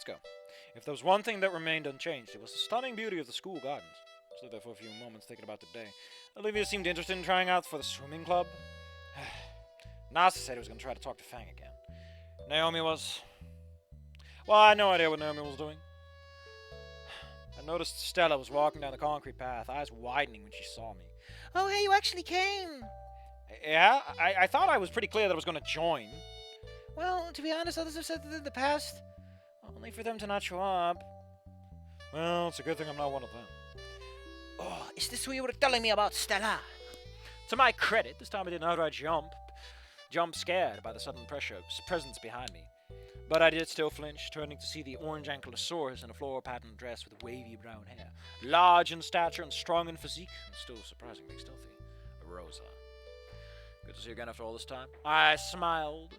go. If there was one thing that remained unchanged, it was the stunning beauty of the school gardens. I stood there for a few moments thinking about the day. Olivia seemed interested in trying out for the swimming club. Nasa said he was going to try to talk to Fang again. Naomi was... Well, I had no idea what Naomi was doing. I noticed Stella was walking down the concrete path, eyes widening when she saw me. Oh, hey, you actually came! Yeah, I thought I was pretty clear that I was going to join. Well, to be honest, others have said that in the past. Only for them to not show up. Well, it's a good thing I'm not one of them. Oh, is this who you were telling me about, Stella? To my credit, this time I didn't outright jump scared by the sudden presence behind me. But I did still flinch, turning to see the orange ankylosaurus in a floral patterned dress with wavy brown hair. Large in stature and strong in physique, and still surprisingly stealthy. Rosa. Good to see you again after all this time. I smiled.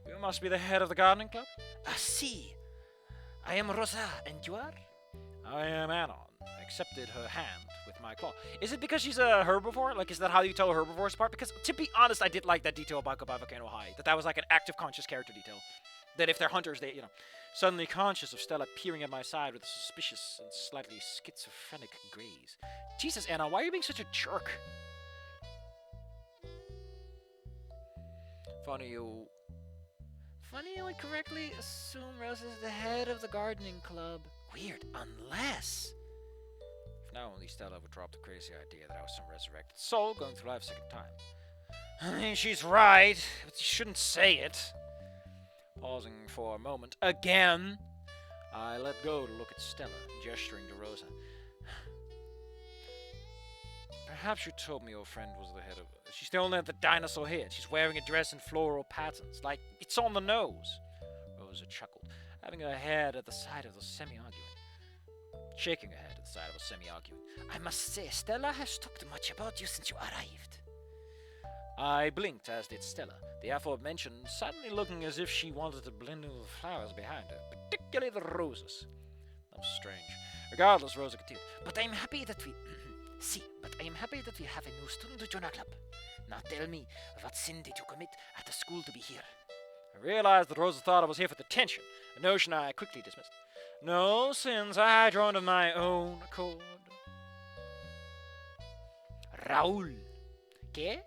You must be the head of the gardening club? Si. I am Rosa, and you are? I am Anon. I accepted her hand with my claw. Is it because she's a herbivore? Like, is that how you tell herbivores apart? Because, to be honest, I did like that detail about Goodbye Volcano High. That was like an active conscious character detail. That if they're hunters, they, suddenly conscious of Stella peering at my side with a suspicious and slightly schizophrenic gaze. Jesus, Anna, why are you being such a jerk? Funny you would correctly assume Rose is the head of the gardening club. Weird, unless... If now only Stella would drop the crazy idea that I was some resurrected soul going through life a second time. I mean, she's right, but you shouldn't say it. Pausing for a moment, again, I let go to look at Stella, gesturing to Rosa. Perhaps you told me your friend was the head of... She's the only had the dinosaur head. She's wearing a dress in floral patterns. Like, it's on the nose. Rosa chuckled, having her head at the side of the semi-arguing. Shaking her head at the side of a semi-arguing. I must say, Stella has talked much about you since you arrived. I blinked, as did Stella, the aforementioned suddenly looking as if she wanted to blend in with the flowers behind her, particularly the roses. That was strange. Regardless, Rosa continued. But I'm happy that we... but I am happy that we have a new student to join our club. Now tell me, what sin did you commit at the school to be here? I realized that Rosa thought I was here for detention, a notion I quickly dismissed. No sins, I joined of my own accord. Raoul. ¿Qué?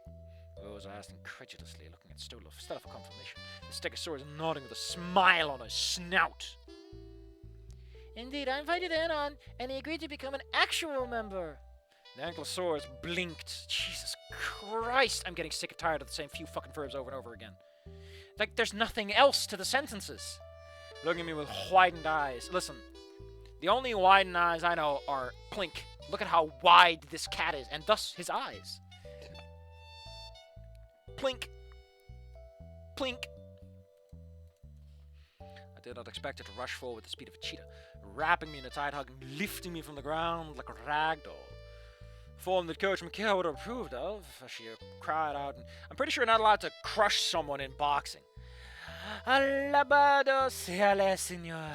Rosa asked incredulously, looking at Stella for confirmation. The Stegosaurus nodding with a smile on his snout. Indeed, I invited Anon, and he agreed to become an actual member. The Ankylosaurus blinked. Jesus Christ, I'm getting sick and tired of the same few fucking verbs over and over again. Like, there's nothing else to the sentences. Looking at me with widened eyes. Listen, the only widened eyes I know are Plink. Look at how wide this cat is, and thus his eyes. Plink. Plink. I did not expect it to rush forward with the speed of a cheetah, wrapping me in a tight hug and lifting me from the ground like a rag doll. A form that Coach McHale would have approved of, as she cried out. And I'm pretty sure you're not allowed to crush someone in boxing. Alabado sea le señor.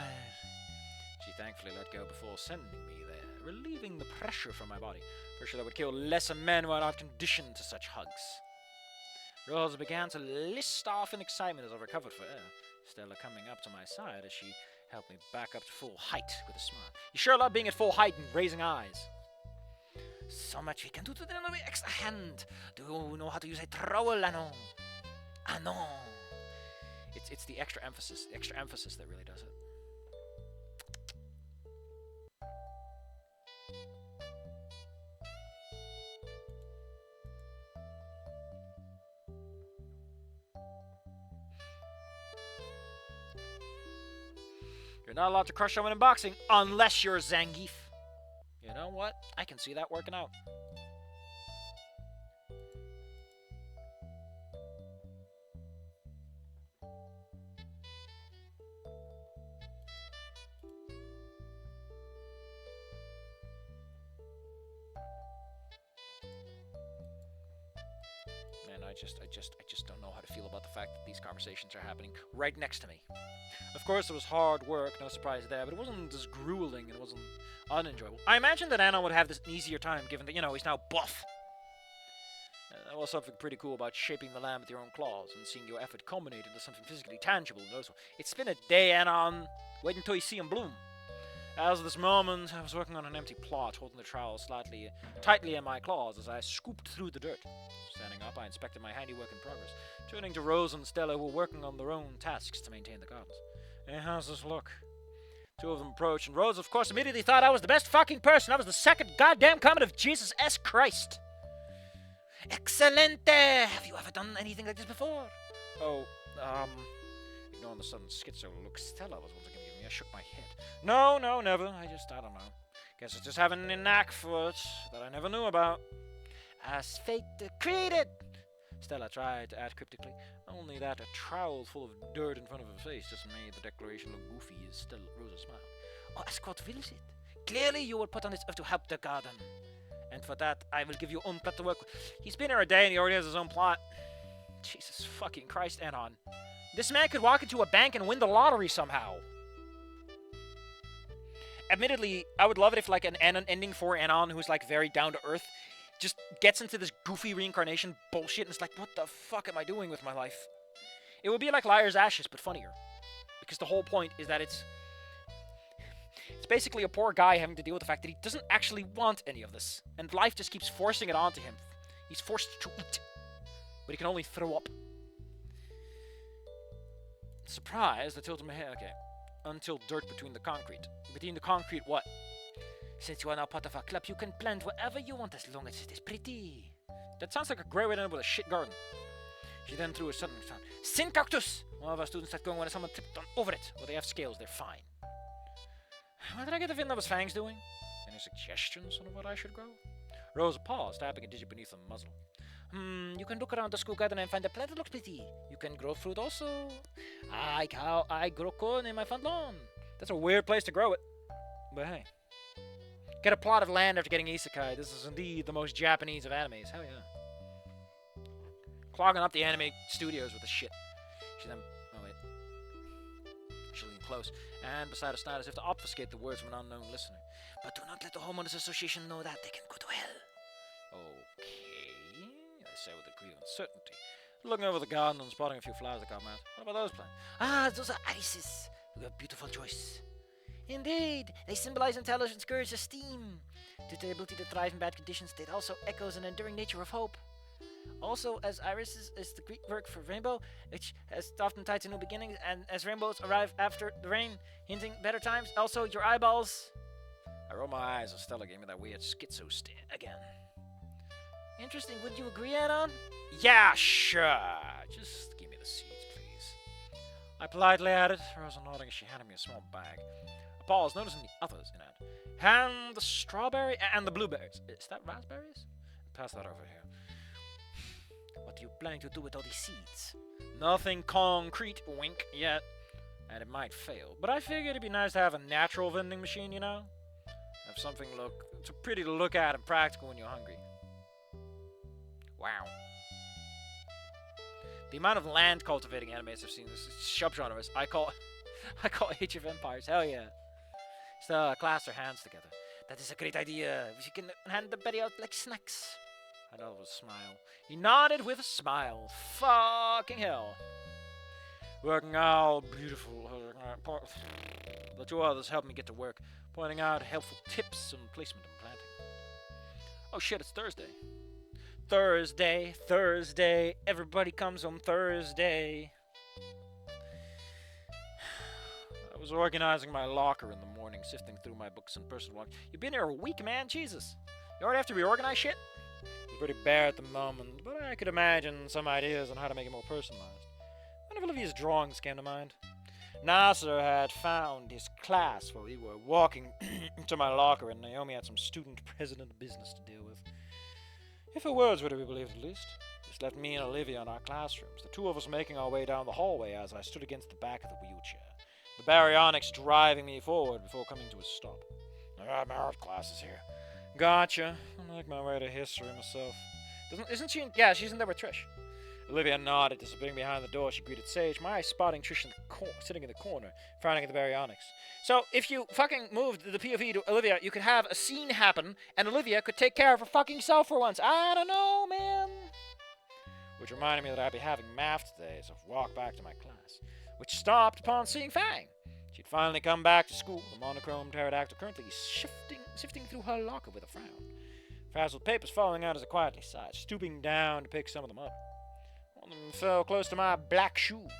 She thankfully let go before sending me there, relieving the pressure from my body. Pressure that would kill lesser men who are not conditioned to such hugs. Rosa began to list off in excitement as I recovered for air, Stella coming up to my side as she helped me back up to full height with a smile. You sure love being at full height and raising eyes. So much we can do to the extra hand. Do you know how to use a trowel, Anon? Anon. It's the extra emphasis that really does it. You're not allowed to crush someone in boxing unless you're Zangief. You know what? I can see that working out. Man, I just don't know how to feel about the fact that these conversations are happening right next to me. Of course, it was hard work, no surprise there, but it wasn't as grueling and it wasn't unenjoyable. I imagine that Anna would have this an easier time given that, he's now buff. There was something pretty cool about shaping the land with your own claws and seeing your effort culminate into something physically tangible and noticeable. It's been a day, Anon. Wait until you see 'em bloom. As of this moment, I was working on an empty plot, holding the trowel slightly tightly in my claws as I scooped through the dirt. Standing up, I inspected my handiwork in progress, turning to Rose and Stella, who were working on their own tasks to maintain the gardens. Hey, how's this look? Two of them approached, and Rose, of course, immediately thought I was the best fucking person. I was the second goddamn coming of Jesus S. Christ. Excelente! Have you ever done anything like this before? Oh, ignoring the sudden schizo look Stella was once again giving me, I shook my head. No, never. I don't know. Guess I just have an knack for it that I never knew about. As fate decreed it! Stella tried to add cryptically, only that a trowel full of dirt in front of her face just made the declaration look goofy as Stella Rosa smiled. Oh, as God wills it. Clearly you were put on this earth to help the garden. And for that, I will give you own plot to work with. He's been here a day and he already has his own plot. Jesus fucking Christ, Anon. This man could walk into a bank and win the lottery somehow. Admittedly, I would love it if like an ending for Anon who's like very down to earth just gets into this goofy reincarnation bullshit and it's like, what the fuck am I doing with my life? It would be like Liar's Ashes, but funnier. Because the whole point is that it's basically a poor guy having to deal with the fact that he doesn't actually want any of this. And life just keeps forcing it onto him. He's forced to eat. But he can only throw up. Surprised, I tilted my head. Okay. Until dirt between the concrete. Between the concrete what? Since you are now part of our club, you can plant wherever you want as long as it is pretty. That sounds like a great way to end up with a shit garden. She then threw a sudden sound. Sin cactus! One of our students started going when someone tipped on over it. Well, they have scales, they're fine. What did I get the feeling that was Fang's doing? Any suggestions on what I should grow? Rosa paused, tapping a digit beneath the muzzle. You can look around the school garden and find a plant that looks pretty. You can grow fruit also. I grow corn in my front lawn. That's a weird place to grow it. But hey. Get a plot of land after getting isekai. This is indeed the most Japanese of animes. Hell yeah. Clogging up the anime studios with the shit. She then... Oh, wait. She leaned close, and beside her snide as if to obfuscate the words of an unknown listener. But do not let the Homeowners Association know that. They can go to hell. Okay, I say with a degree of uncertainty. Looking over the garden and spotting a few flowers that got mad. What about those plants? Those are irises. We have beautiful choice. Indeed, they symbolize intelligence, courage, esteem. Due to their ability to thrive in bad conditions, it also echoes an enduring nature of hope. Also, as irises is the Greek word for rainbow, which has often tied to new beginnings, and as rainbows arrive after the rain, hinting better times. Also, your eyeballs. I rolled my eyes as Stella gave me that weird schizo stare again. Interesting. Would you agree, Anon? Yeah, sure. Just give me the seeds, please. I politely added, Rosa nodding as she handed me a small bag. I paused, noticing the others in it. Hand the strawberry and the blueberries. Is that raspberries? Pass that over here. What are you planning to do with all these seeds? Nothing concrete, wink, yet. And it might fail. But I figured it'd be nice to have a natural vending machine, you know? Have something it's pretty to look at and practical when you're hungry. Wow. The amount of land cultivating animes I've seen, this subgenres, I call Age of Empires. Hell yeah. So, clasp their hands together. That is a great idea. You can hand the berry out like snacks. I nodded with a smile. He nodded with a smile. Fucking hell. Working out, beautiful. The two others helped me get to work, pointing out helpful tips on placement and planting. Oh shit, it's Thursday. Thursday. Everybody comes on Thursday. I was organizing my locker in the morning, sifting through my books and personal belongings. You've been here a week, man. Jesus. You already have to reorganize shit? It's pretty bare at the moment, but I could imagine some ideas on how to make it more personalized. One of Olivia's drawings came to mind. Nasser had found his class while we were walking to my locker, and Naomi had some student president business to deal with. If her words were to be believed at least, this left me and Olivia in our classrooms, the two of us making our way down the hallway as I stood against the back of the wheelchair, the baryonyx driving me forward before coming to a stop. My art class is here. Gotcha. I make my way to history myself. Isn't she? Yeah, she's in there with Trish. Olivia nodded, disappearing behind the door. She greeted Sage, my eyes spotting Trish sitting in the corner, frowning at the baryonyx. So, if you fucking moved the POV to Olivia, you could have a scene happen, and Olivia could take care of her fucking self for once. I don't know, man. Which reminded me that I'd be having math today, so I walked back to my class, which stopped upon seeing Fang. She'd We'd finally come back to school, the monochrome pterodactyl currently sifting through her locker with a frown. Frazzled papers falling out as I quietly sighed, stooping down to pick some of them up. One of them fell close to my black shoes.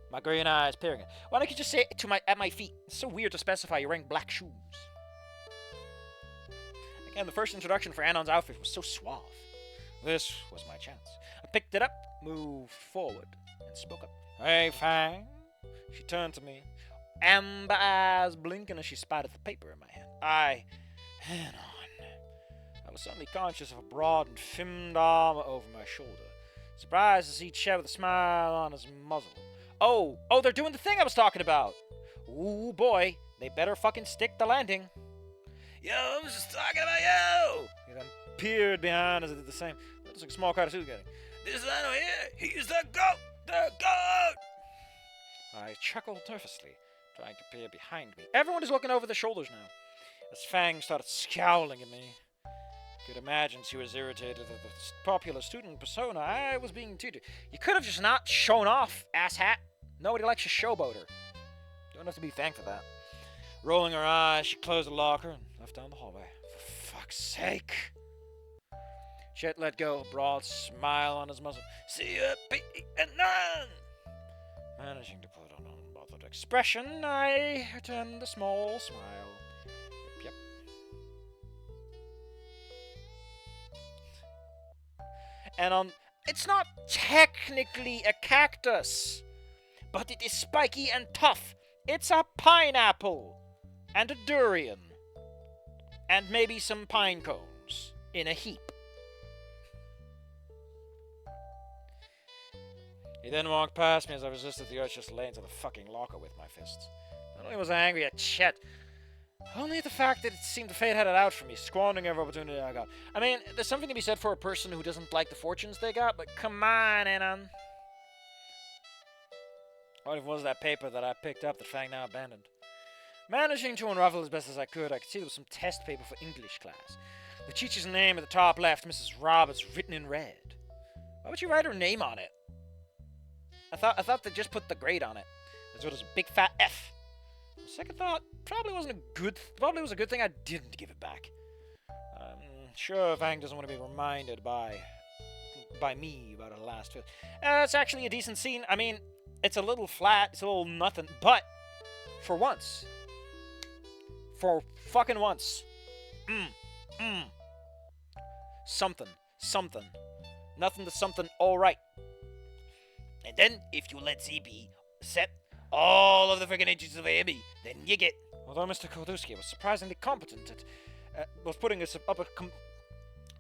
My green eyes peering at. Why don't you just say at my feet? It's so weird to specify you're wearing black shoes. Again, the first introduction for Anon's outfit was so suave. This was my chance. I picked it up, moved forward, and spoke up. Hey, Fang. She turned to me, amber eyes blinking as she spotted the paper in my hand. Anon. I was suddenly conscious of a broad and femmed arm over my shoulder. Surprised to see Chet with a smile on his muzzle. Oh, they're doing the thing I was talking about. Ooh, boy, they better fucking stick the landing. Yo, I was just talking about you. He then peered behind as I did the same. Looks like a small crowd of suits getting. This Lano here, he's the goat, the goat. I chuckled nervously, trying to peer behind me. Everyone is looking over their shoulders now. As Fang started scowling at me. Could imagine she was irritated at the popular student persona I was being tutored. You could have just not shown off, asshat. Nobody likes a showboater. Don't have to be thanked for that. Rolling her eyes, she closed the locker and left down the hallway. For fuck's sake. Chet let go, a broad smile on his muzzle. See ya, P&N! Managing to put on an unbothered expression, I returned a small smile. Yep. And it's not technically a cactus, but it is spiky and tough. It's a pineapple and a durian and maybe some pine cones in a heap. He then walked past me as I resisted the urge just to lay into the fucking locker with my fists. Not only was I angry at Chet, only at the fact that it seemed the fate had it out for me, squandering every opportunity I got. I mean, there's something to be said for a person who doesn't like the fortunes they got, but come on, Anon. What if it was that paper that I picked up that Fang now abandoned? Managing to unravel as best as I could see there was some test paper for English class. The teacher's name at the top left, Mrs. Roberts, written in red. Why would you write her name on it? I thought they just put the grade on it. As well as a big fat F. The second thought, probably was a good thing I didn't give it back. Sure, Fang doesn't want to be reminded by me about her last fifth. It's actually a decent scene. I mean, it's a little flat, it's a little nothing, but for once, for fucking once, something, nothing to something, all right. And then, if you let ZB set all of the friggin' edges of AB, then you get. Although Mr. Koldusky was surprisingly competent at,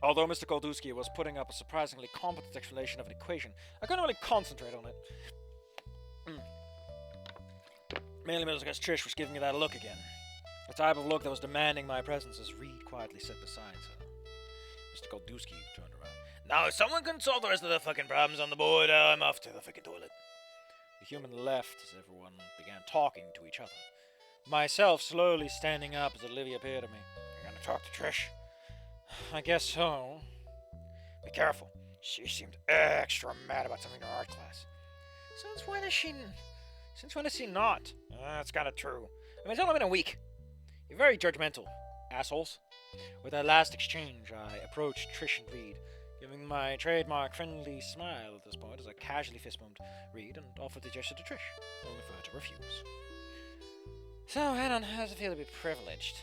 Although Mr. Koldusky was putting up a surprisingly competent explanation of an equation, I couldn't really concentrate on it. Mainly because Trish was giving me that look again. The type of look that was demanding my presence as Reed quietly sat beside her. Mr. Koldusky turned around. Now, if someone can solve the rest of the fucking problems on the board, I'm off to the fucking toilet. The human left as everyone began talking to each other. Myself slowly standing up as Olivia appeared to me. You're gonna talk to Trish? I guess so. Be careful. She seemed extra mad about something in her art class. Since when is she not? That's kinda true. I mean, it's only been a week. You're very judgmental, assholes. With that last exchange, I approached Trish and Reed, giving my trademark friendly smile at this point as I casually fist-bumped Reed and offered the gesture to Trish, only for her to refuse. So, Anon, how does it feel to be privileged?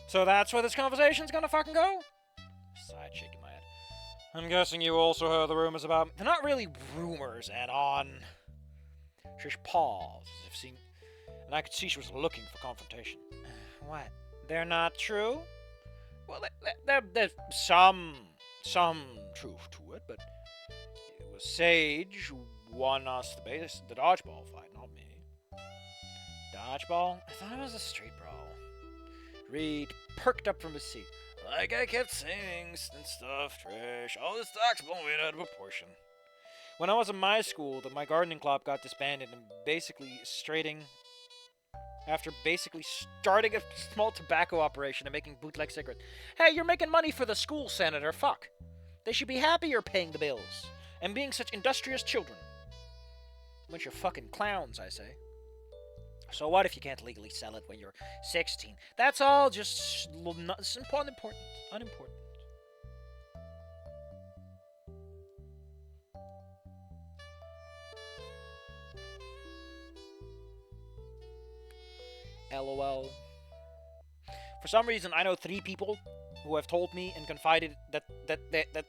So that's where this conversation's gonna fucking go? Sighed, shaking my head. I'm guessing you also heard the rumors about me. They're not really rumors, Anon. Trish paused, as if seeing, and I could see she was looking for confrontation. What? They're not true? Well, there's some truth to it, but it was Sage who won us the dodgeball fight, not me. Dodgeball? I thought it was a street brawl. Reed perked up from his seat. Like I kept saying and stuff, Trish, all this talk's blown out of proportion. When I was in my school, my gardening club got disbanded and after starting a small tobacco operation and making bootleg cigarettes. Hey, you're making money for the school, Senator. Fuck. They should be happy you're paying the bills and being such industrious children. Bunch of fucking clowns, I say. So what if you can't legally sell it when you're 16? That's all just it's unimportant. LOL. For some reason, I know 3 people who have told me and confided that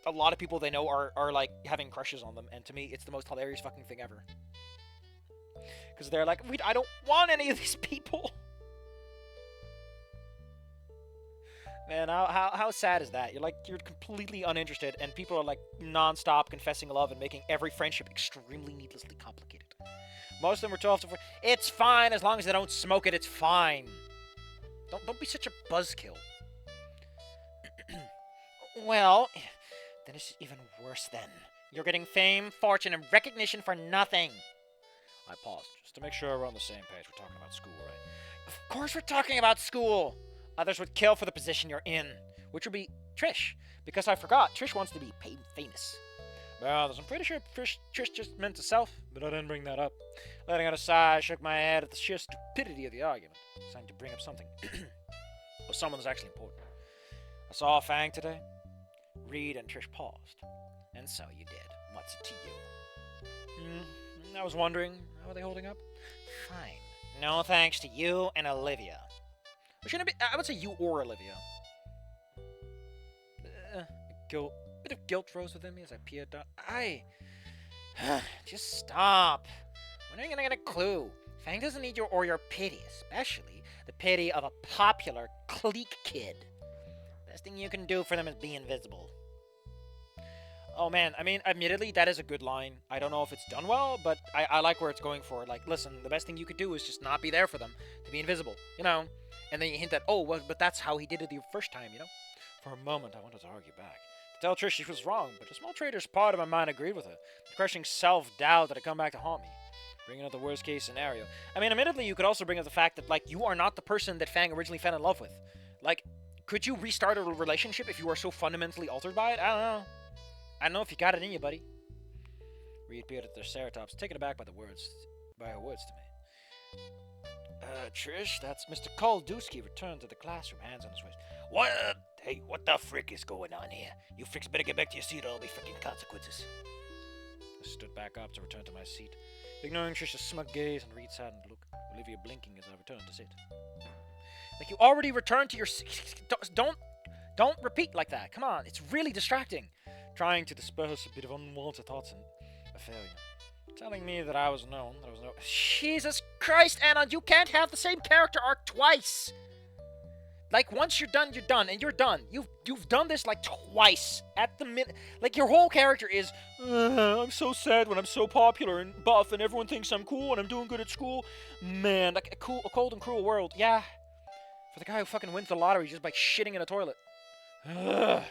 a lot of people they know are like having crushes on them, and to me, it's the most hilarious fucking thing ever. Because they're like, I don't want any of these people. Man, how sad is that? You're completely uninterested, and people are like non-stop confessing love and making every friendship extremely needlessly complicated. Most of them were 12 to 4. It's fine as long as they don't smoke it. It's fine. Don't be such a buzzkill. Well, then it's even worse then. You're getting fame, fortune, and recognition for nothing. I paused, just to make sure we're on the same page. We're talking about school, right? Of course we're talking about school! Others would kill for the position you're in, which would be Trish. Because I forgot, Trish wants to be famous. Well, I'm pretty sure Trish just meant to self, but I didn't bring that up. Letting out a sigh, I shook my head at the sheer stupidity of the argument, deciding to bring up something. Or someone that's actually important. I saw Fang today. Reed and Trish paused. And so you did. What's it to you? I was wondering, how are they holding up? Fine. No thanks to you and Olivia. Or shouldn't it be? I would say you or Olivia. A bit of guilt rose within me as I peered down. Just stop. When are you gonna get a clue? Fang doesn't need your pity, especially the pity of a popular clique kid. Best thing you can do for them is be invisible. Oh man, I mean, admittedly, that is a good line. I don't know if it's done well, but I like where it's going for. Like, listen, the best thing you could do is just not be there for them, to be invisible, you know? And then you hint at, oh, well, but that's how he did it the first time, you know? For a moment, I wanted to argue back. To tell Trish she was wrong, but a small traitor's part of my mind agreed with her. The crushing self-doubt that had come back to haunt me. Bringing up the worst-case scenario. I mean, admittedly, you could also bring up the fact that, like, you are not the person that Fang originally fell in love with. Like, could you restart a relationship if you are so fundamentally altered by it? I don't know. I don't know if you got it in you, buddy. Reed peered at their ceratops, taken aback by her words to me. Trish, that's Mr. Koldusky returned to the classroom, hands on his waist. What? Hey, what the frick is going on here? You fricks better get back to your seat or there'll be frickin' consequences. I stood back up to return to my seat, ignoring Trish's smug gaze and Reed's saddened look, Olivia blinking as I returned to sit. Like, you already returned to your seat. Don't repeat like that. Come on, it's really distracting. Trying to disperse a bit of unwanted thoughts and a failure. Telling me that I was known, Jesus Christ, Anna, you can't have the same character arc twice! Like, once you're done, and you're done. You've done this, like, twice. At the minute. Like, your whole character is, I'm so sad when I'm so popular and buff and everyone thinks I'm cool and I'm doing good at school. Man, like, a cold and cruel world. Yeah. For the guy who fucking wins the lottery just by shitting in a toilet. Ugh.